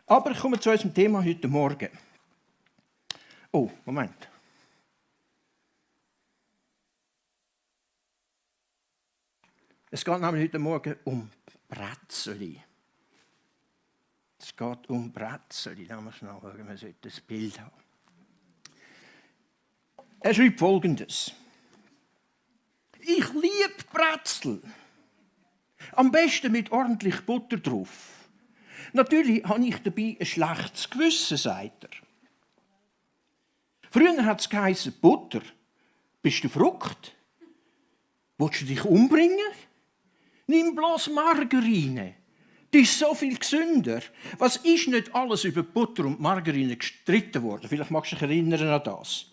Aber ich komme zu unserem Thema heute Morgen. Oh, Moment. Es geht nämlich heute Morgen um Bretzeli. Es geht um Bretzeli. Da muss man schauen, man sollte das Bild haben. Er schreibt Folgendes. Ich liebe Brezel. Am besten mit ordentlich Butter drauf. Natürlich habe ich dabei ein schlechtes Gewissen, sagt er. Früher hat es geheißen, Butter. Bist du verrückt? Willst du dich umbringen? Nimm bloß Margarine. Das ist so viel gesünder. Was ist nicht alles über Butter und Margarine gestritten worden? Vielleicht magst du dich erinnern an das.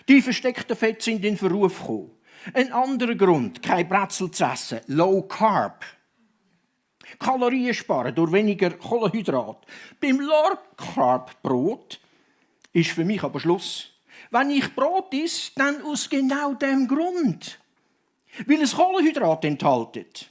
Die versteckten Fette sind in Verruf gekommen. Ein anderer Grund, kein Brezel zu essen, Low Carb. Kalorien sparen durch weniger Kohlenhydrat. Beim Low Carb Brot ist für mich aber Schluss. Wenn ich Brot esse, dann aus genau dem Grund. Weil es Kohlenhydrat enthält.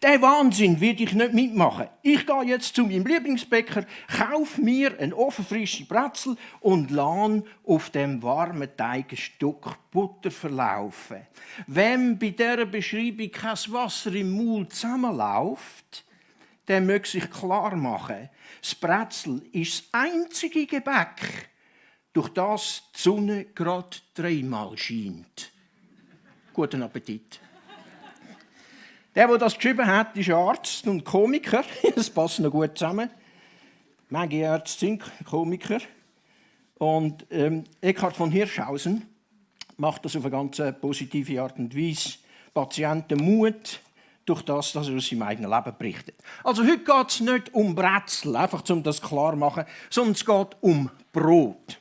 Den Wahnsinn werde ich nicht mitmachen. Ich gehe jetzt zu meinem Lieblingsbäcker, kaufe mir eine ofenfrische Brezel und lasse auf dem warmen Teig ein Stück Butter verlaufen. Wem bei dieser Beschreibung kein Wasser im Mund zusammenläuft, der möge sich klar machen, das Brezel ist das einzige Gebäck, durch das die Sonne gerade 3-mal scheint. Guten Appetit. Der das geschrieben hat, ist Arzt und Komiker. Das passt noch gut zusammen. Manche Ärzte sind Komiker. Und Eckhard von Hirschhausen macht das auf eine ganz positive Art und Weise. Patienten Mut, durch das, dass er aus seinem eigenen Leben berichtet. Also heute geht es nicht um Brezel, einfach um das klar zu machen, sondern es geht um Brot.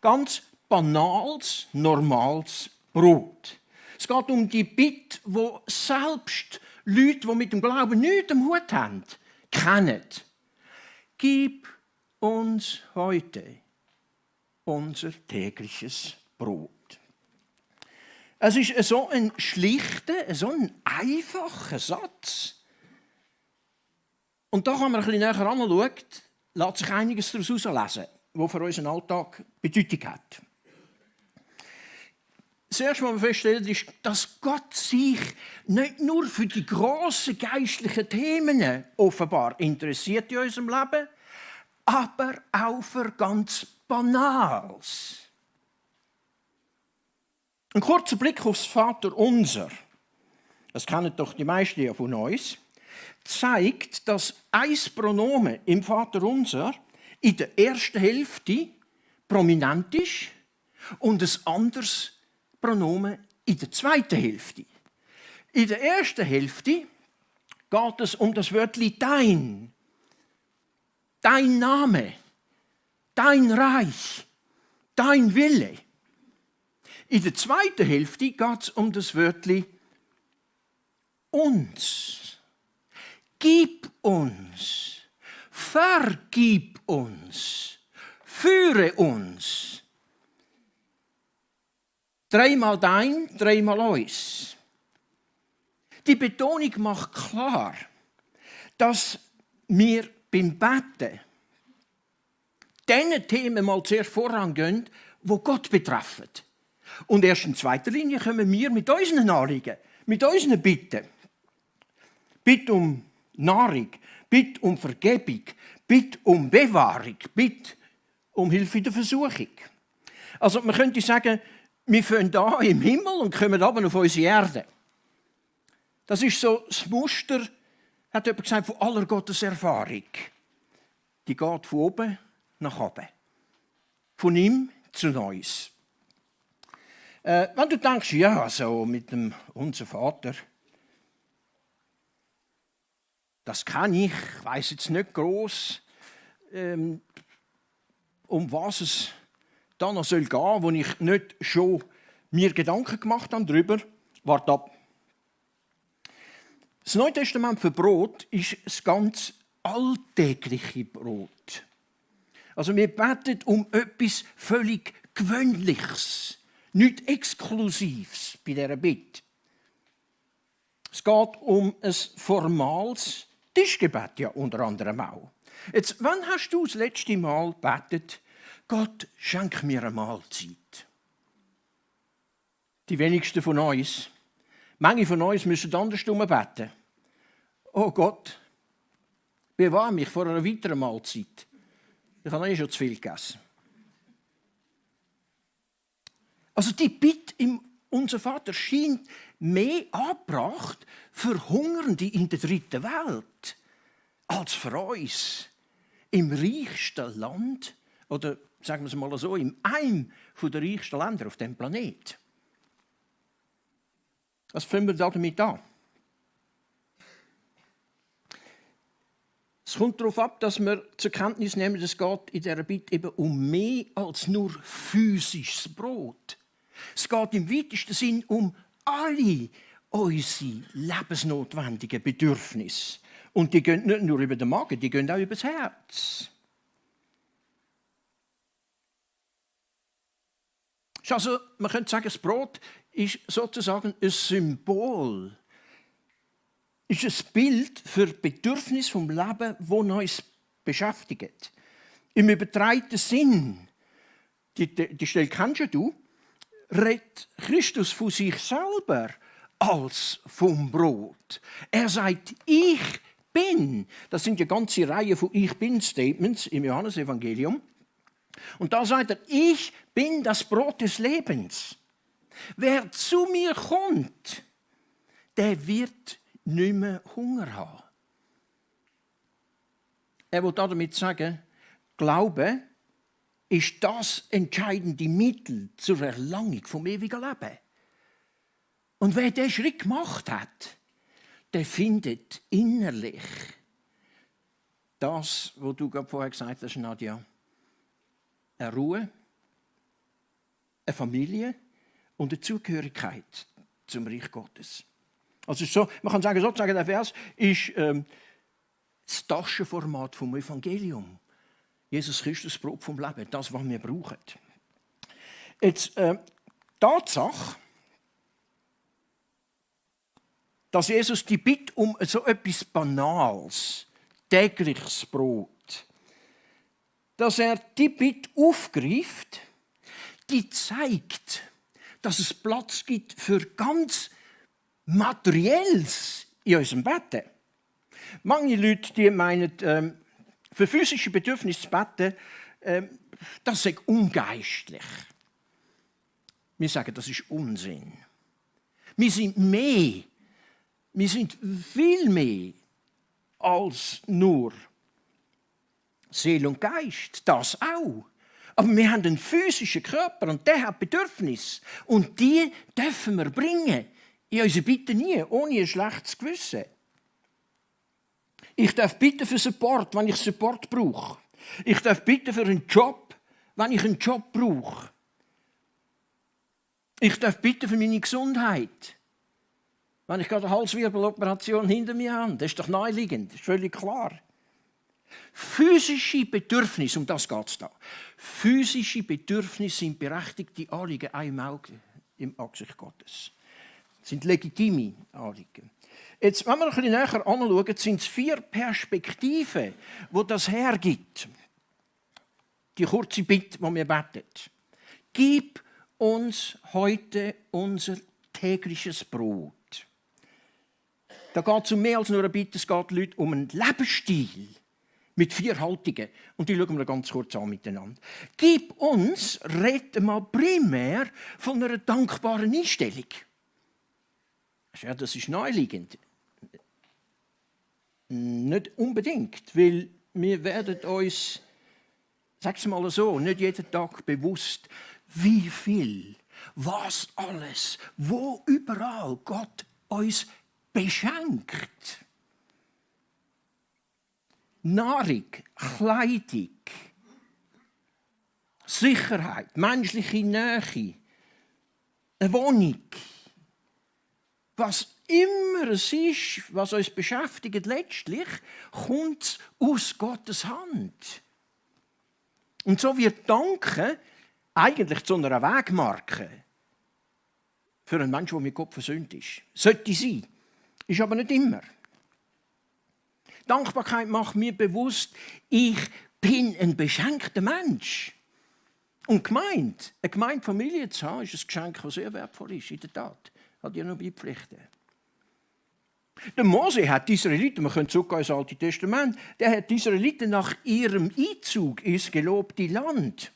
Ganz banales, normales Brot. Es geht um die Bitte, die selbst Leute, die mit dem Glauben nichts am Hut haben, kennen. Gib uns heute unser tägliches Brot. Es ist so ein schlichter, so ein einfacher Satz. Und da kann man ein bisschen näher anschauen, lässt sich einiges daraus herauslesen, was für unseren Alltag Bedeutung hat. Das erste, was wir feststellen, ist, dass Gott sich nicht nur für die grossen geistlichen Themen offenbar interessiert in unserem Leben, aber auch für ganz Banales. Ein kurzer Blick aufs Vaterunser, das kennen doch die meisten von uns, zeigt, dass ein Pronomen im Vaterunser in der ersten Hälfte prominent ist und ein anderes Pronomen in der zweiten Hälfte. In der ersten Hälfte geht es um das Wörtchen dein. Dein Name, dein Reich, dein Wille. In der zweiten Hälfte geht es um das Wörtchen uns. Gib uns, vergib uns, führe uns. 3-mal dein, 3-mal uns. Die Betonung macht klar, dass wir beim Beten diesen Themen mal zuerst vorangehen, die Gott betreffen. Und erst in zweiter Linie kommen wir mit unseren Anliegen, mit unseren Bitten. Bitte um Nahrung, bitte um Vergebung, bitte um Bewahrung, bitte um Hilfe in der Versuchung. Also man könnte sagen, wir fangen da im Himmel und kommen runter auf unsere Erde. Das ist so das Muster, hat jemand gesagt, von aller Gotteserfahrung. Die geht von oben nach unten. Von ihm zu uns. Wenn du denkst, ja, so mit dem Unser Vater, das kann ich weiss jetzt nicht gross, um was es da noch gehen soll, wo ich nicht schon mir Gedanken gemacht habe darüber. Warte ab. Das Neue Testament für Brot ist das ganz alltägliche Brot. Also wir beten um etwas völlig Gewöhnliches, nichts Exklusives bei dieser Bitte. Es geht um ein formales Tischgebet, ja unter anderem auch. Jetzt, wann hast du das letzte Mal gebetet, Gott, schenk mir eine Mahlzeit? Die wenigsten von uns. Manche von uns müssen andersrum beten. Oh Gott, bewahre mich vor einer weiteren Mahlzeit. Ich habe schon zu viel gegessen. Also die Bitte im Unser Vater scheint mehr angebracht für Hungernde in der dritten Welt als für uns im reichsten Land, oder sagen wir es mal so, in einem der reichsten Länder auf dem Planeten. Was fangen wir damit an? Es kommt darauf ab, dass wir zur Kenntnis nehmen, dass es geht in dieser Bitte eben um mehr als nur physisches Brot. Es geht im weitesten Sinn um alle unsere lebensnotwendigen Bedürfnisse. Und die gehen nicht nur über den Magen, die gehen auch über das Herz. Also, man könnte sagen, das Brot ist sozusagen ein Symbol, ist ein Bild für Bedürfnisse vom Leben, das uns beschäftigt. Im übertragenen Sinn, die Stelle kennst du, redet Christus von sich selber als vom Brot. Er sagt, ich bin. Das sind eine ganze Reihe von Ich bin-Statements im Johannesevangelium. Und da sagt er, ich bin das Brot des Lebens. Wer zu mir kommt, der wird nicht mehr Hunger haben. Er will damit sagen, Glaube ist das entscheidende Mittel zur Erlangung vom ewigen Leben. Und wer diesen Schritt gemacht hat, der findet innerlich das, was du gerade vorher gesagt hast, Nadja, eine Ruhe, eine Familie und eine Zugehörigkeit zum Reich Gottes. Also so, man kann sagen, sozusagen, der Vers ist das Taschenformat vom Evangelium. Jesus Christus, Brot vom Leben, das, was wir brauchen. Jetzt, Tatsache, dass Jesus die Bitte um so etwas Banales, tägliches Brot, dass er die Bitte aufgreift, die zeigt, dass es Platz gibt für ganz Materielles in unserem Beten. Manche Leute die meinen, für physische Bedürfnisse zu beten, das ist ungeistlich. Wir sagen, das ist Unsinn. Wir sind mehr. Wir sind viel mehr als nur Seele und Geist. Das auch. Aber wir haben einen physischen Körper und der hat Bedürfnisse. Und die dürfen wir bringen. In unsere Bitte nie, ohne ein schlechtes Gewissen. Ich darf bitten für Support, wenn ich Support brauche. Ich darf bitten für einen Job, wenn ich einen Job brauche. Ich darf bitten für meine Gesundheit. Wenn ich gerade eine Halswirbeloperation hinter mir habe, das ist doch naheliegend, das ist völlig klar. Physische Bedürfnisse, um das geht es da. Physische Bedürfnisse sind berechtigte Anliegen auch im Angesicht Gottes. Das sind legitime Anliegen. Jetzt, wenn wir ein bisschen näher anschauen, sind es 4 Perspektiven, die das hergibt. Die kurze Bitte, die wir beten. Gib uns heute unser tägliches Brot. Da geht es um mehr als nur eine Bitte, es geht Leute um einen Lebensstil mit 4 Haltungen. Und die schauen wir ganz kurz an miteinander. Gib uns, reden wir primär von einer dankbaren Einstellung. Ja, das ist naheliegend. Nicht unbedingt, weil wir werden uns, sag's mal so, nicht jeden Tag bewusst, wie viel, was alles, wo überall Gott uns beschenkt. Nahrung, Kleidung, Sicherheit, menschliche Nähe, eine Wohnung. Was immer es ist, was uns beschäftigt, letztlich kommt es aus Gottes Hand. Und so wird Danken eigentlich zu einer Wegmarke für einen Menschen, der mit Gott versöhnt ist. Sollte sein. Ist aber nicht immer. Dankbarkeit macht mir bewusst, ich bin ein beschenkter Mensch. Und eine Gemeindefamilie zu haben, ist ein Geschenk, das sehr wertvoll ist, in der Tat. Hat ja noch beipflichten. Der Mose hat die Israeliten, wir können zurück ins Alte Testament, der hat die Israeliten nach ihrem Einzug ins gelobte Land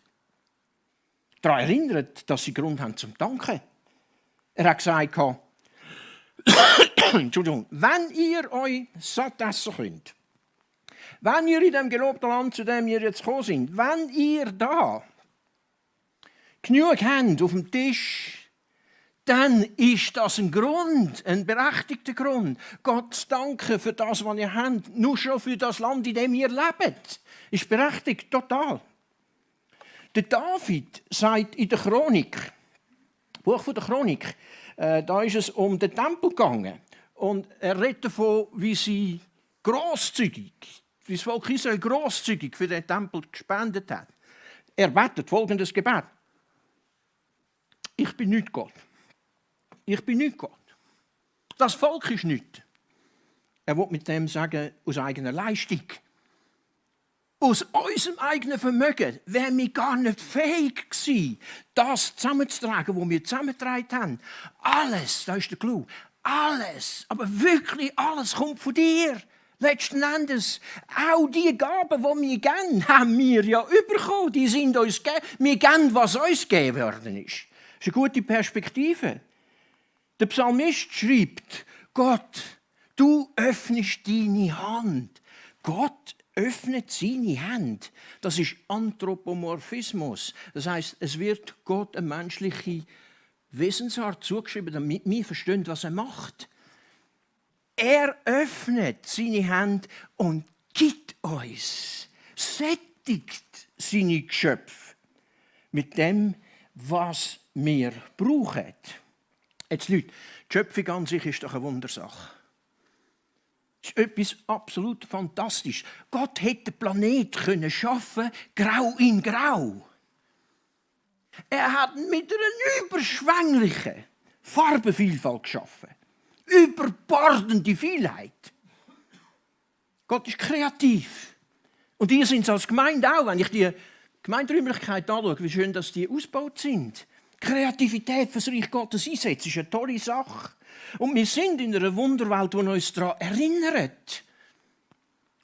daran erinnert, dass sie Grund haben zum Danken. Er hat gesagt, Entschuldigung, wenn ihr euch satt essen könnt, wenn ihr in dem gelobten Land, zu dem ihr jetzt gekommen seid, wenn ihr da genug habt auf dem Tisch, dann ist das ein Grund, ein berechtigter Grund, Gott zu danken für das, was ihr habt, nur schon für das Land, in dem ihr lebt. Ist berechtigt, total. Der David sagt in der Chronik, Buch von der Chronik, da ist es um den Tempel gegangen. Und er redet davon, wie sie grosszügig, wie das Volk Israel grosszügig für den Tempel gespendet hat. Er betet folgendes Gebet. Ich bin nicht Gott. Ich bin nicht Gott. Das Volk ist nicht. Er will mit dem sagen, aus eigener Leistung. Aus unserem eigenen Vermögen wären wir gar nicht fähig gewesen, das zusammenzutragen, was wir zusammengetragen haben. Alles, da ist der Clou, alles, aber wirklich alles kommt von dir. Letzten Endes, auch die Gaben, die wir geben, haben wir ja bekommen. Die sind uns gegeben. Wir geben, was uns gegeben worden ist. Das ist eine gute Perspektive. Der Psalmist schreibt, Gott, du öffnest deine Hand. Gott öffnet seine Hand. Das ist Anthropomorphismus. Das heißt, es wird Gott eine menschliche Wesensart zugeschrieben, damit wir verstehen, was er macht. Er öffnet seine Hand und gibt uns, sättigt seine Geschöpfe mit dem, was wir brauchen. Jetzt Leute, die Schöpfung an sich ist doch eine Wundersache. Das ist etwas absolut fantastisch. Gott hätte den Planeten schaffen können, grau in grau. Er hat mit einer überschwänglichen Farbenvielfalt geschaffen. Überbordende Vielheit. Gott ist kreativ. Und ihr sind es als Gemeinde auch, wenn ich die Gemeinderäumlichkeit anschaue, wie schön, dass die ausgebaut sind. Kreativität für das Reich Gottes einsetzen, ist eine tolle Sache. Und wir sind in einer Wunderwelt, die uns daran erinnert.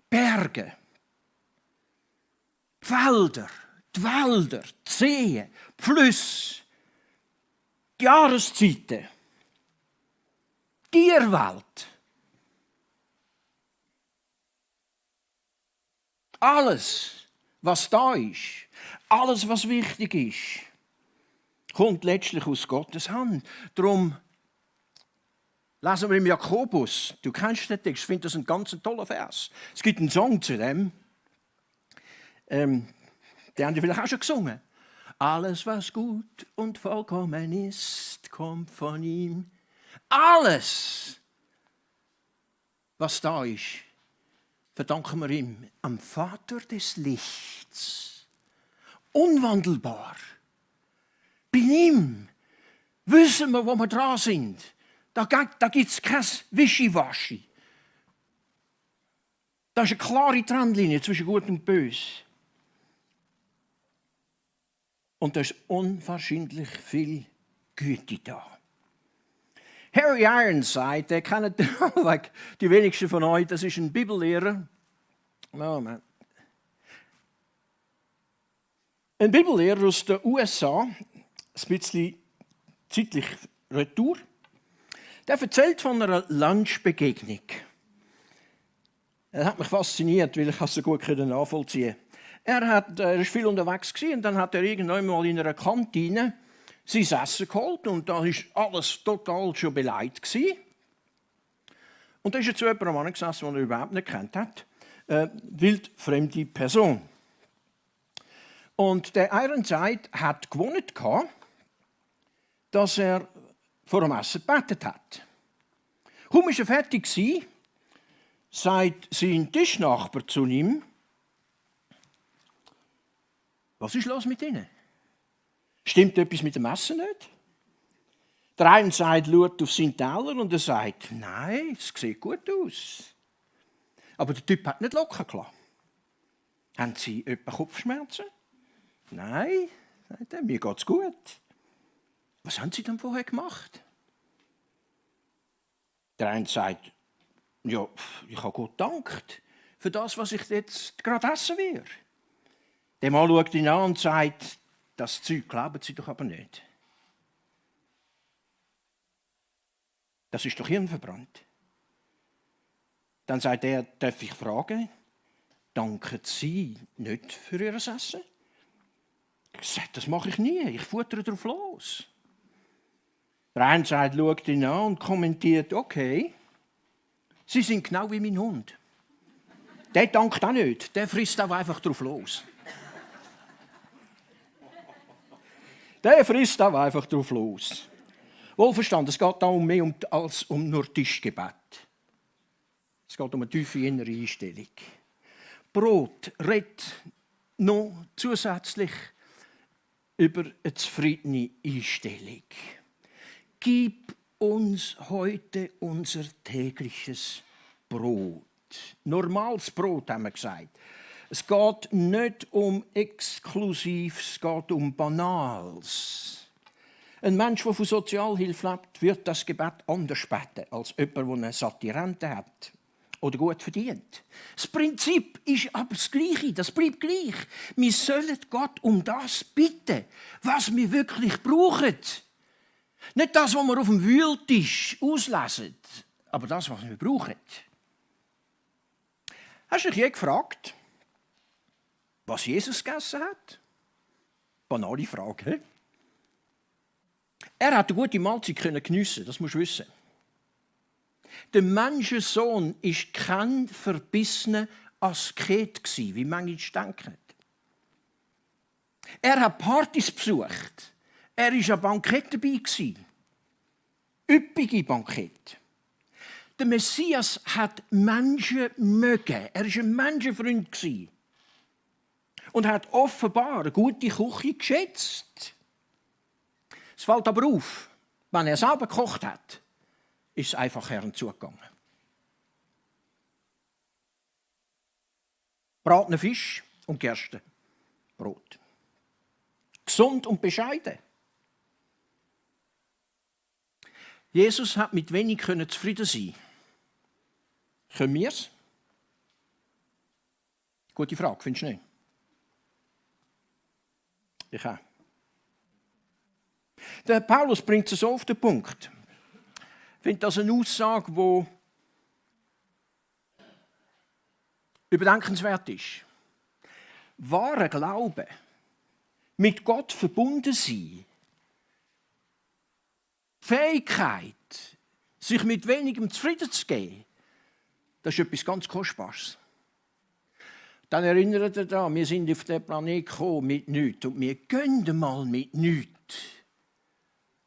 Berge, Felder, die Seen, die Flüsse, die Jahreszeiten, die Tierwelt. Alles, was da ist, alles, was wichtig ist, kommt letztlich aus Gottes Hand. Darum lesen wir im Jakobus, du kennst den Text, ich finde das ein ganz toller Vers. Es gibt einen Song zu dem, den haben die vielleicht auch schon gesungen. Alles, was gut und vollkommen ist, kommt von ihm. Alles, was da ist, verdanken wir ihm, am Vater des Lichts. Unwandelbar. Bei ihm wissen wir, wo wir dran sind. Da gibt es kein Wischiwaschi. Da ist eine klare Trennlinie zwischen Gut und Böse. Und da ist unwahrscheinlich viel Güte da. Harry Ironside, den kennen die wenigsten von euch, das ist ein Bibellehrer. Moment. Ein Bibellehrer aus den USA, ein bisschen zeitlich retour, der erzählt von einer Lunchbegegnung. Er hat mich fasziniert, weil ich es so gut nachvollziehen konnte. Er war viel unterwegs und dann hat er irgendwann mal in einer Kantine sein Essen geholt und da war alles total schon beleidigt. Und da ist er zu jemandem gesessen, den er überhaupt nicht kennt hat. Wildfremde Person. Und der Ironside hat gewonnen, dass er vor dem Essen gebetet hat. Kaum war er fertig, sagt sein Tischnachbar zu ihm, was ist los mit Ihnen? Stimmt etwas mit dem Essen nicht? Der Ironside schaut auf seinen Teller und er sagt, nein, es sieht gut aus. Aber der Typ hat nicht locker gelassen. Haben Sie etwa Kopfschmerzen? Nein, sagt er, mir geht's gut. Was haben Sie denn vorher gemacht? Der eine sagt, ja, ich habe Gott gedankt für das, was ich jetzt gerade essen werde. Der Mann schaut ihn an und sagt, das Zeug glauben Sie doch aber nicht. Das ist doch hirnverbrannt. Dann sagt er, darf ich fragen, danken Sie nicht für Ihr Essen? Ich sage, das mache ich nie, ich futtere drauf los. Der eine sagt, schaut ihn an und kommentiert, okay, Sie sind genau wie mein Hund. Der dankt auch nicht, der frisst auch einfach drauf los. Der frisst auch einfach drauf los. Wohlverstanden, es geht da um mehr als um nur Tischgebet. Es geht um eine tiefe innere Einstellung. Brot redet noch zusätzlich über eine zufriedene Einstellung. Gib uns heute unser tägliches Brot. Normales Brot, haben wir gesagt. Es geht nicht um Exklusives, es geht um Banales. Ein Mensch, der von Sozialhilfe lebt, wird das Gebet anders beten als jemand, der eine satte Rente hat oder gut verdient. Das Prinzip ist aber das Gleiche, das bleibt gleich. Wir sollen Gott um das bitten, was wir wirklich brauchen. Nicht das, was wir auf dem Wühltisch auslesen, aber das, was wir brauchen. Hast du dich je gefragt, was Jesus gegessen hat? Banale Frage. Er hat eine gute Mahlzeit geniessen, das musst du wissen. Der Menschensohn war kein verbissener Asket, wie manche denken. Er hat Partys besucht. Er war an Banketten dabei. Üppige Bankette. Der Messias hat Menschen mögen. Er war ein Menschenfreund. Und hat offenbar eine gute Küche geschätzt. Es fällt aber auf, wenn er selber gekocht hat, ist es einfach herzugegangen. Bratener Fisch und Gerstenbrot. Gesund und bescheiden. Jesus hat mit wenig zufrieden sein. Können wir es? Gute Frage, findest du nicht? Ich auch. Der Paulus bringt es so auf den Punkt. Ich finde das eine Aussage, die überdenkenswert ist. Wahrer Glaube, mit Gott verbunden sein, Fähigkeit, sich mit wenigem zufrieden zu geben, das ist etwas ganz Kostbares. Dann erinnert ihr daran, wir sind auf den Planeten gekommen mit nichts und wir gehen mal mit nichts.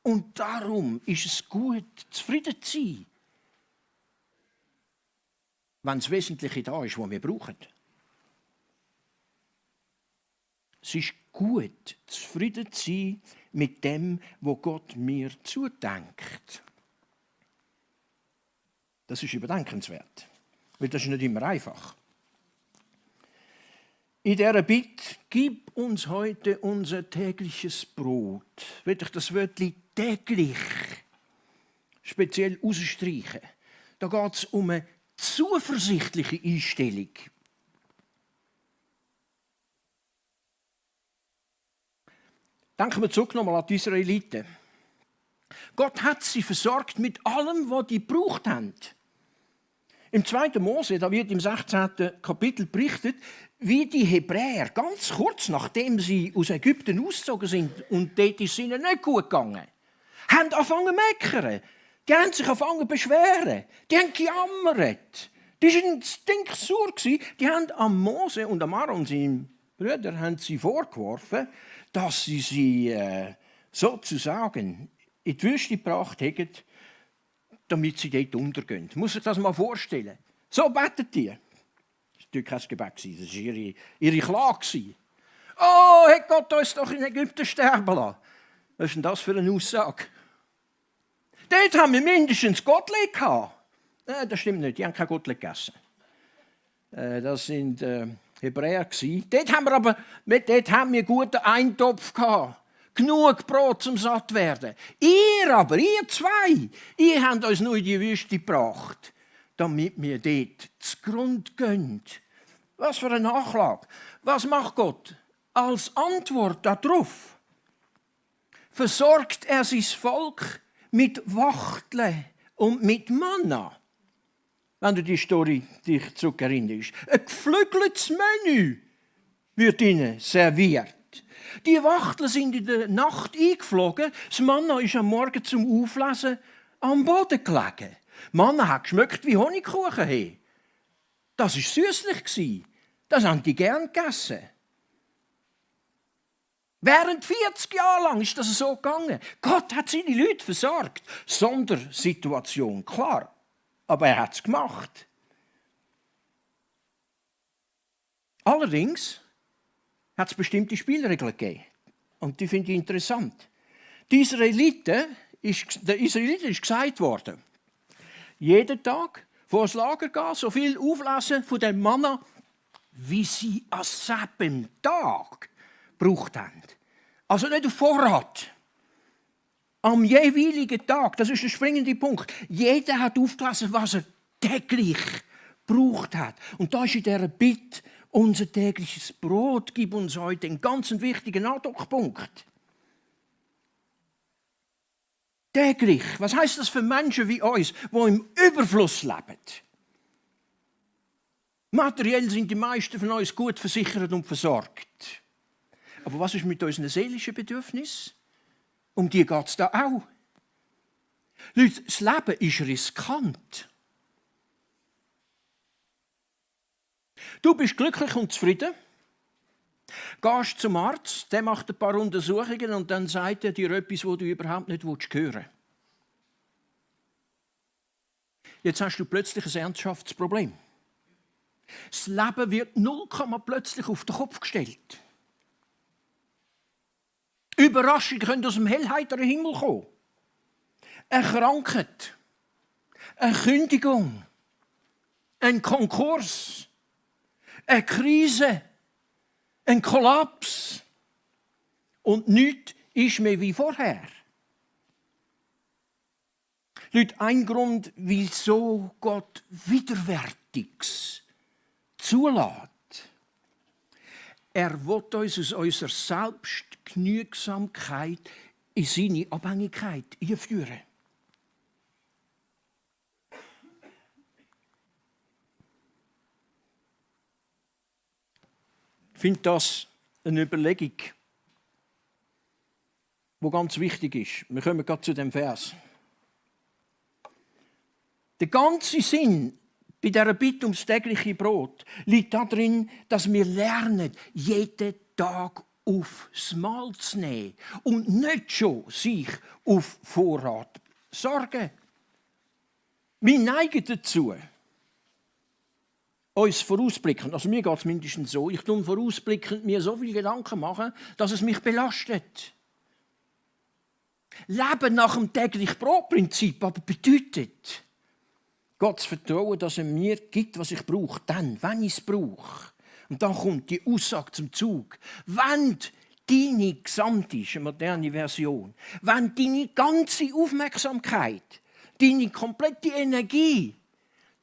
Und darum ist es gut, zufrieden zu sein, wenn das Wesentliche da ist, was wir brauchen. Es ist gut, zufrieden zu sein mit dem, was Gott mir zudenkt. Das ist überdenkenswert, weil das ist nicht immer einfach. In dieser Bitte, gib uns heute unser tägliches Brot. Will ich das Wörtchen täglich speziell herausstreichen. Da geht es um eine zuversichtliche Einstellung. Denken wir zurück nochmal an die Israeliten. Gott hat sie versorgt mit allem, was die gebraucht haben. Im 2. Mose, da wird im 16. Kapitel berichtet, wie die Hebräer ganz kurz nachdem sie aus Ägypten ausgezogen sind und dort ist es ihnen nicht gut gegangen, haben angefangen zu meckern. Die haben sich angefangen zu beschweren. Die haben gejammert. Die waren stinksauer. Die haben am Mose und am Aaron, seinem Brüder, haben sie vorgeworfen, dass sie sozusagen in die Wüste gebracht haben, damit sie dort untergehen. Man muss sich das mal vorstellen. So beten die. Das war natürlich kein Gebet, das war ihre Klage. Oh, hat Gott uns doch in Ägypten sterben lassen. Was ist denn das für eine Aussage? Dort haben wir mindestens Gottlieb gehabt. Das stimmt nicht, die haben kein Gottlieb gegessen. Das sind Hebräer. Dort haben wir einen guten Eintopf gehabt. Genug Brot zum satt werden. Ihr zwei, ihr habt uns nur in die Wüste gebracht, damit wir dort zugrunde gehen. Was für eine Nachlage. Was macht Gott? Als Antwort darauf versorgt er sein Volk mit Wachteln und mit Manna. Wenn du die Story dich zurückerinnerst. Ein geflügeltes Menü wird ihnen serviert. Die Wachteln sind in der Nacht eingeflogen. Das Manna ist am Morgen zum Auflesen am Boden gelegen. Manna hat geschmeckt wie Honigkuchen. Hey. Das war süßlich. Das haben die gern gegessen. Während 40 Jahre lang ist das so gegangen. Gott hat seine Leute versorgt. Sondersituation, klar. Aber er hat es gemacht. Allerdings hat es bestimmte Spielregeln gegeben. Und die finde ich interessant. Den Israeliten ist gesagt worden, jeden Tag vor das Lager gehen, so viel auflesen von dem Manna, wie sie an selben Tag gebraucht haben. Also nicht auf Vorrat. Am jeweiligen Tag, das ist der springende Punkt. Jeder hat aufgelesen, was er täglich gebraucht hat. Und da ist in dieser Bitte unser tägliches Brot, gib uns heute einen ganz wichtigen Andockpunkt. Täglich, was heisst das für Menschen wie uns, die im Überfluss leben? Materiell sind die meisten von uns gut versichert und versorgt. Aber was ist mit unseren seelischen Bedürfnissen? Um die geht es da auch. Leute, das Leben ist riskant. Du bist glücklich und zufrieden, gehst zum Arzt, der macht ein paar Untersuchungen und dann sagt er dir etwas, was du überhaupt nicht hören willst. Jetzt hast du plötzlich ein ernsthaftes Problem. Das Leben wird 0, plötzlich auf den Kopf gestellt. Überraschungen können aus dem hellheiteren Himmel kommen. Eine Krankheit, eine Kündigung, ein Konkurs, eine Krise, ein Kollaps. Und nichts ist mehr wie vorher. Leute, ein Grund, wieso Gott Widerwärtiges zulässt. Er will uns aus unserer Selbstgenügsamkeit in seine Abhängigkeit einführen. Ich finde das eine Überlegung, die ganz wichtig ist. Wir kommen gerade zu dem Vers. Der ganze Sinn bei dieser Bitte ums tägliche Brot liegt darin, dass wir lernen, jeden Tag aufs Mahl zu nehmen und nicht schon sich auf Vorrat sorgen. Wir neigen dazu, uns vorausblickend, also mir geht es mindestens so, ich tue vorausblickend mir so viele Gedanken machen, dass es mich belastet. Leben nach dem täglichen Brotprinzip aber bedeutet, Gott zu vertrauen, dass er mir gibt, was ich brauche, dann, wenn ich es brauche. Und dann kommt die Aussage zum Zug. Wenn deine gesamte, eine moderne Version, wenn deine ganze Aufmerksamkeit, deine komplette Energie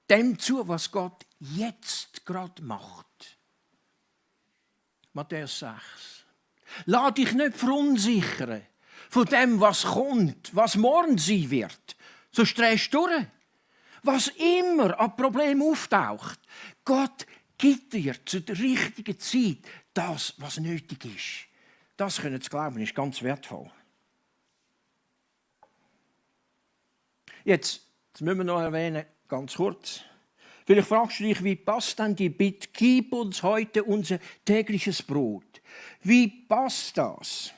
dem zu, was Gott jetzt gerade macht. Matthäus 6. Lass dich nicht verunsichern von dem, was kommt, was morgen sein wird. So drehst du durch. Was immer an Problemen auftaucht, Gott gibt dir zu der richtigen Zeit das, was nötig ist. Das können zu glauben, ist ganz wertvoll. Jetzt müssen wir noch erwähnen, ganz kurz. Vielleicht fragst du dich, wie passt denn die Bitte, gib uns heute unser tägliches Brot. Wie passt das?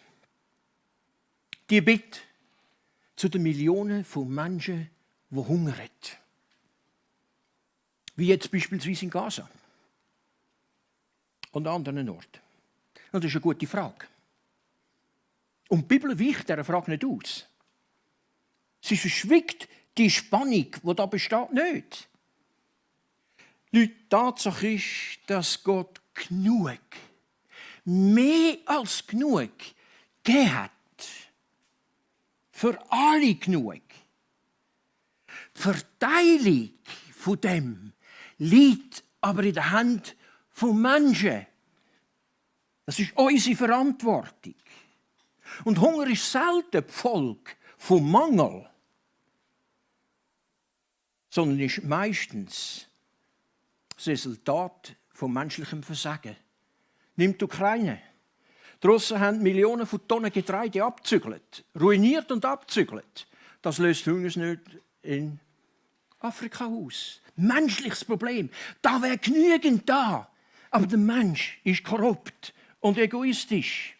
Die Bitte zu den Millionen von Menschen, die hungern. Wie jetzt beispielsweise in Gaza und an anderen Orten. Und das ist eine gute Frage. Und die Bibel weicht dieser Frage nicht aus. Sie verschwiegt die Spannung, die da besteht, nicht. Die Tatsache ist, dass Gott genug, mehr als genug, gegeben hat. Für alle genug. Die Verteilung von dem liegt aber in der Hand von Menschen. Das ist unsere Verantwortung. Und Hunger ist selten die Folge vom Mangel, sondern ist meistens das Resultat von menschlichem Versagen. Nimm die Ukraine. Die Russen haben Millionen von Tonnen Getreide abgezügelt, ruiniert und abgezügelt. Das löst Hungersnot in Afrika aus. Menschliches Problem. Da wäre genügend da. Aber der Mensch ist korrupt und egoistisch.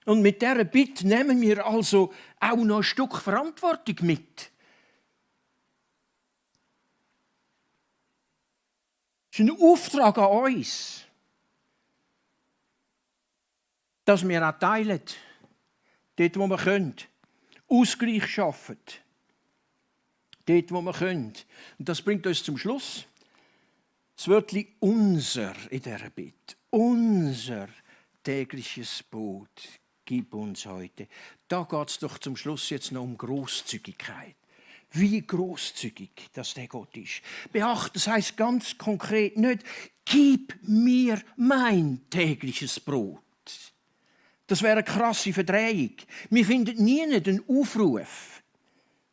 Und mit dieser Bitte nehmen wir also auch noch ein Stück Verantwortung mit. Es ist ein Auftrag an uns, dass wir auch teilen, dort wo wir können, Ausgleich schaffen, dort wo wir können. Und das bringt uns zum Schluss. Das Wörtchen «unser» in dieser Bitte. Unser tägliches Brot gib uns heute. Da geht es doch zum Schluss jetzt noch um Großzügigkeit. Wie großzügig das der Gott ist. Beachte, das heisst ganz konkret nicht, gib mir mein tägliches Brot. Das wäre eine krasse Verdrehung. Wir finden nie einen Aufruf,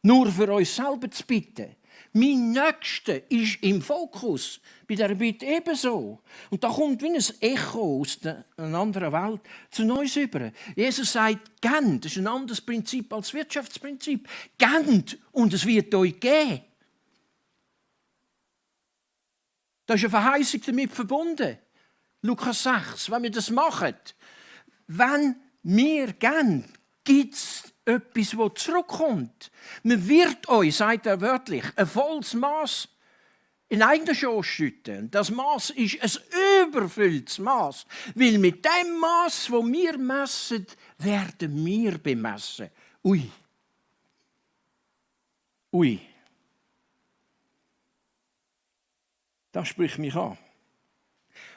nur für uns selber zu bitten. Mein Nächster ist im Fokus, bei dieser Bitte ebenso. Und da kommt wie ein Echo aus einer anderen Welt zu uns über. Jesus sagt, gebt, das ist ein anderes Prinzip als Wirtschaftsprinzip. Gebt und es wird euch geben. Da ist eine Verheißung damit verbunden. Lukas 6, wenn wir das machen, wenn wir geben, gibt es etwas, das zurückkommt. Man wird euch, sagt er wörtlich, ein volles Maß in eigenen Schoß schütten. Das Maß ist ein überfülltes Maß. Weil mit dem Maß, das wir messen, werden wir bemessen. Ui. Ui. Das spricht mich an.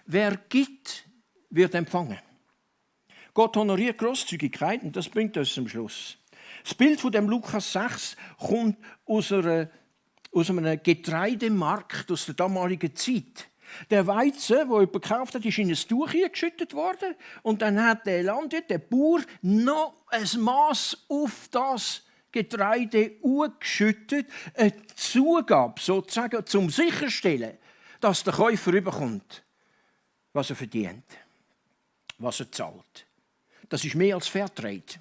Wer gibt, wird empfangen. Gott honoriert Großzügigkeit und das bringt uns zum Schluss. Das Bild von dem Lukas 6 kommt aus einem Getreidemarkt aus der damaligen Zeit. Der Weizen, den jemand gekauft hat, ist in ein Tuch geschüttet worden und dann hat der Landwirt, der Bauer, noch ein Maß auf das Getreide geschüttet, eine Zugabe sozusagen, zum sicherstellen, dass der Käufer überkommt, was er verdient, was er zahlt. Das ist mehr als Fairtrade.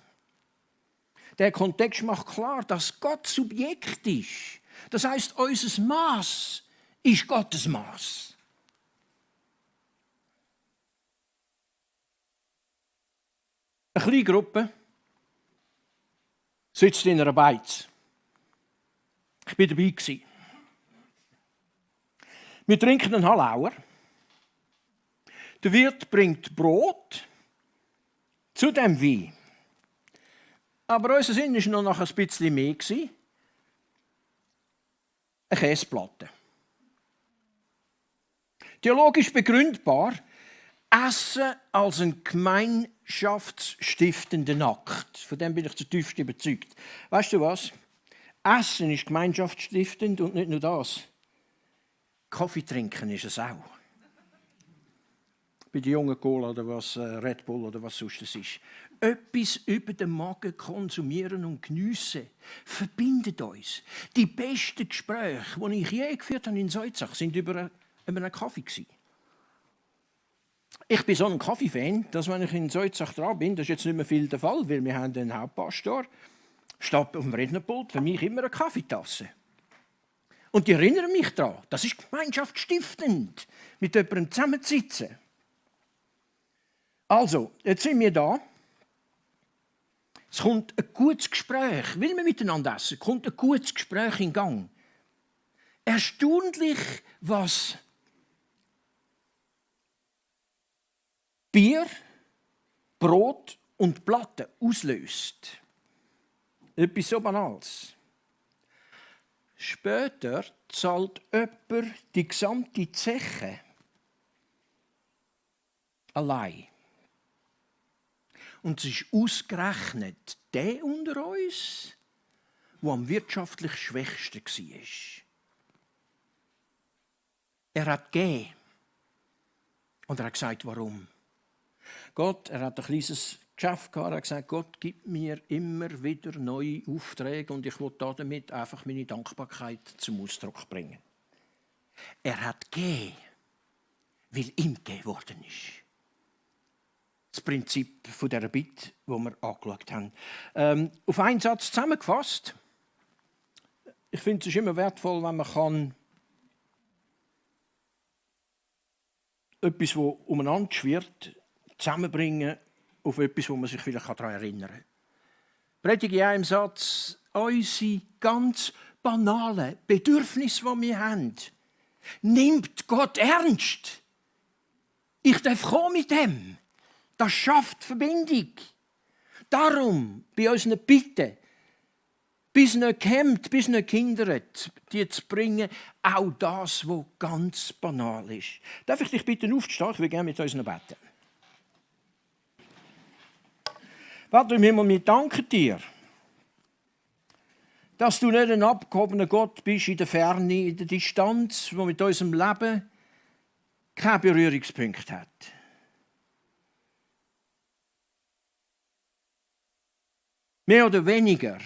Der Kontext macht klar, dass Gott Subjekt ist. Das heisst, unser Maß ist Gottes Maß. Eine kleine Gruppe sitzt in einer Beiz. Ich war dabei. Wir trinken einen Halauer. Der Wirt bringt Brot zu dem Wein. Aber unser Sinn war noch ein bisschen mehr. Eine Käseplatte. Theologisch begründbar, Essen als ein gemeinschaftsstiftender Akt. Von dem bin ich zutiefst überzeugt. Weißt du was? Essen ist gemeinschaftsstiftend und nicht nur das. Kaffee trinken ist es auch. Bei den jungen Cola oder was, Red Bull oder was sonst es ist. Etwas über den Magen konsumieren und geniessen verbindet uns. Die besten Gespräche, die ich je geführt habe in Soizach, sind über einen Kaffee gewesen. Ich bin so ein Kaffee-Fan, dass wenn ich in Soizach dran bin, das ist jetzt nicht mehr viel der Fall, weil wir haben den Hauptpastor, steht auf dem Rednerpult für mich immer eine Kaffeetasse. Und die erinnern mich daran, das ist gemeinschaftsstiftend, mit jemandem zusammenzusitzen. Also, jetzt sind wir da. Es kommt ein gutes Gespräch, will wir miteinander essen, kommt ein gutes Gespräch in Gang. Erstaunlich, was Bier, Brot und Platte auslöst. Etwas so Banales. später zahlt jemand die gesamte Zeche allein. Und es ist ausgerechnet der unter uns, der am wirtschaftlich schwächsten war. Er hat gegeben. Und er hat gesagt, warum? Gott, er hat ein kleines Geschäft gehabt, er hat gesagt, Gott gibt mir immer wieder neue Aufträge und ich will damit einfach meine Dankbarkeit zum Ausdruck bringen. Er hat gegeben, weil ihm gegeben worden ist. Das Prinzip von dieser Bitte, die wir angeschaut haben. Auf einen Satz zusammengefasst. Ich finde, es ist immer wertvoll, wenn man etwas, das umeinander schwirrt, zusammenbringen auf etwas, wo man sich vielleicht daran erinnern kann. Predige ich im Satz, unsere ganz banalen Bedürfnisse, die wir haben, nimmt Gott ernst. Ich darf kommen mit dem. Das schafft Verbindung. Darum, bei unseren Bitten, bis nicht gehemmt, bis nicht gehindert, die zu bringen, auch das, was ganz banal ist. Darf ich dich bitten aufzustehen? Ich will gerne mit uns noch beten. Vater im Himmel, wir danken dir, dass du nicht ein abgehobener Gott bist in der Ferne, in der Distanz, wo mit unserem Leben keinen Berührungspunkt hat. Mehr oder weniger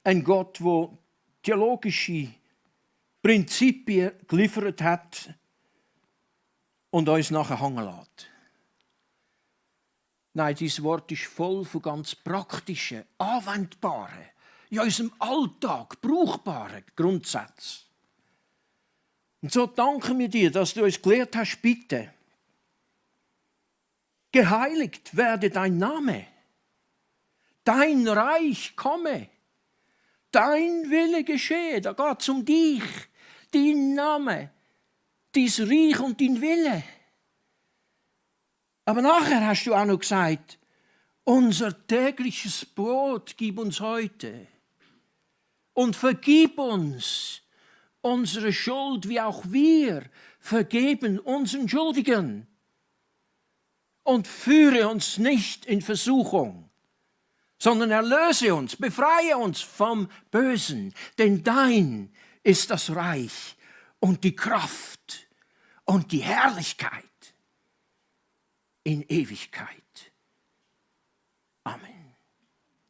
ein Gott, der theologische Prinzipien geliefert hat und uns nachher hängen lässt. Nein, dieses Wort ist voll von ganz praktischen, anwendbaren, in unserem Alltag brauchbaren Grundsätzen. Und so danken wir dir, dass du uns gelehrt hast, bitte, geheiligt werde dein Name, dein Reich komme, dein Wille geschehe. Da geht es um dich, dein Name, dein Reich und dein Wille. Aber nachher hast du auch noch gesagt, unser tägliches Brot gib uns heute und vergib uns unsere Schuld, wie auch wir vergeben unseren Schuldigen. Und führe uns nicht in Versuchung, sondern erlöse uns, befreie uns vom Bösen, denn dein ist das Reich und die Kraft und die Herrlichkeit in Ewigkeit. Amen.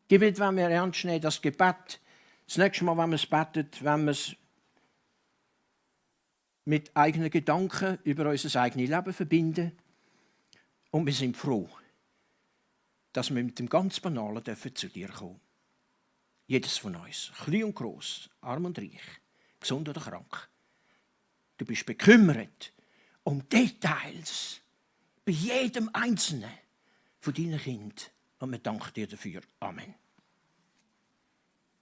Gebet, wenn wir ernst nehmen, das Gebet, das nächste Mal, wenn wir es betet, wenn wir es mit eigenen Gedanken über unser eigenes Leben verbinden. Und wir sind froh, dass wir mit dem ganz Banalen zu dir kommen. Jedes von uns, klein und gross, arm und reich, gesund oder krank. Du bist bekümmert um Details bei jedem Einzelnen von deinen Kindern. Und wir danken dir dafür. Amen.